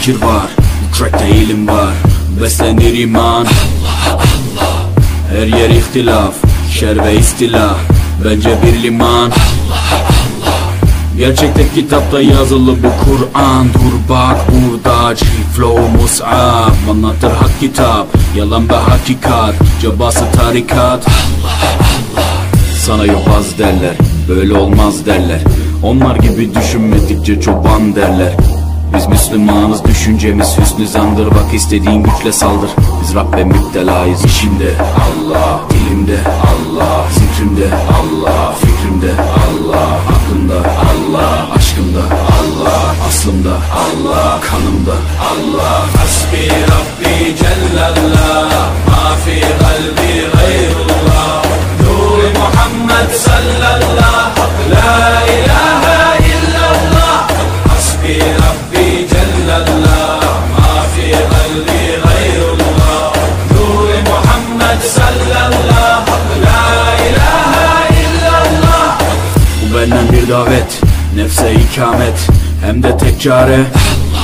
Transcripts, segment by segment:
fikir var, bu trackte ilim var. Beslenir iman, her yer ihtilaf, şer ve istilah, bence bir liman. Gerçekte kitapta yazılı bu Kur'an. Dur bak burada G-Flow Mus'ab anlatır hak kitap, yalan ve hakikat, cabası tarikat. Sana yobaz derler, böyle olmaz derler. Onlar gibi düşünmedikçe çoban derler. Biz Müslümanız, düşüncemiz hüsnü zandır. Bak istediğin güçle saldır, biz Rabbe müptelayız. İşimde Allah, dilimde Allah, zikrimde Allah, fikrimde Allah, aklımda Allah, aşkımda Allah, aslımda Allah, kanımda Allah. Hasbi Rabbi Cellallah, ma fi kalbi gayrullah. Nur Muhammed sallallahu, la ilahe illallah. Hasbi Rabbi Cellallah, ma fi kalbi gayrullah. Nur Muhammed sallallahu, la ilahe illallah. Bu benden bir davet, nefse ikamet, hem de tek çare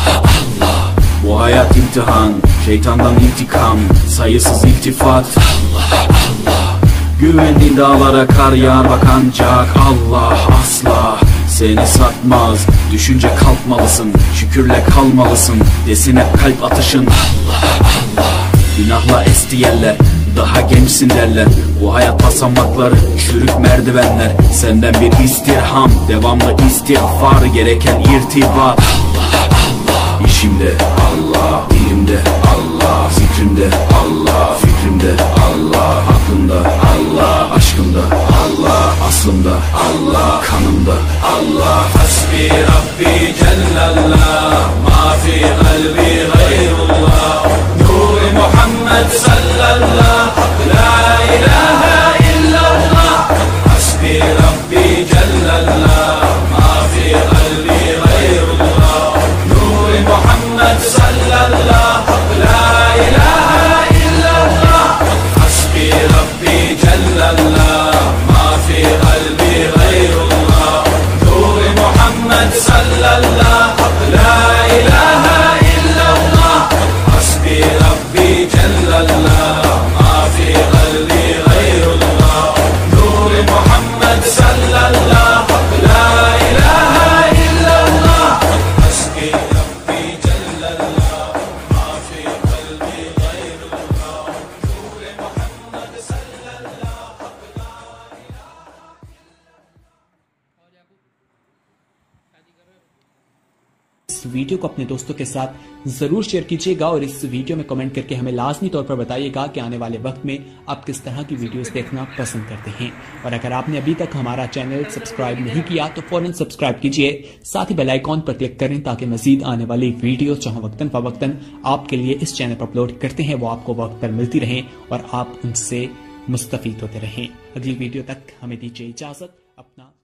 Allah. Bu hayat imtihan, şeytandan intikam, sayısız iltifat Allah. Güvendiğin dağlara kar yağar bak ancak Allah asla seni satmaz. Düşünce kalkmalısın, şükürle kalmalısın, desin hep kalp atışın Allah. Günahla esti yerler, daha gençsin derler. Bu hayat basamakları, çürük merdivenler. Senden bir istirham, devamlı istiğfar, gereken irtibat Allah. İşimde Allah, dilimde Allah, zikrimde Allah, fikrimde Allah, aklımda Allah, aşkımda Allah, aslımda Allah, kanımda Allah. Hasbi Rabbi Cellallah, ma fi kalbi gayrullah. Nur Muhammed sallallahu, la ilahe illallah. Hasbi Rabbi Cellallah, ma fi kalbi gayrullah. Nur Muhammed sallallahu, la ilahe illallah. Hasbi Rabbi Cellallah, ma fi kalbi gayrullah. Nur Muhammed sallallahu, la ilahe illallah. Hasbi Rabbi Cellallah, ma fi kalbi gayrullah. Nur Muhammed sallallahu, la ilahe illallah. Hasbi Rabbi Cellallah, ma fi kalbi gayrullah. Nur Muhammed sallallahu, इस वीडियो को अपने दोस्तों के साथ जरूर शेयर कीजिएगा और इस वीडियो में कमेंट करके हमें लाजमी तौर पर बताइएगा कि आने वाले वक्त में आप किस तरह की वीडियोस देखना पसंद करते हैं। और अगर आपने अभी तक हमारा चैनल सब्सक्राइब नहीं किया तो फौरन सब्सक्राइब कीजिए, साथ ही बेल आइकॉन पर क्लिक करें ताकि मजीद आने वाली वीडियो जहां वक्तन फवक्तन आपके लिए इस चैनल पर अपलोड करते हैं वो आपको वक्त पर मिलती रहें और आप उनसे मुस्तफीद होते रहें। अगली वीडियो तक हमें दीजिए इजाजत। अपना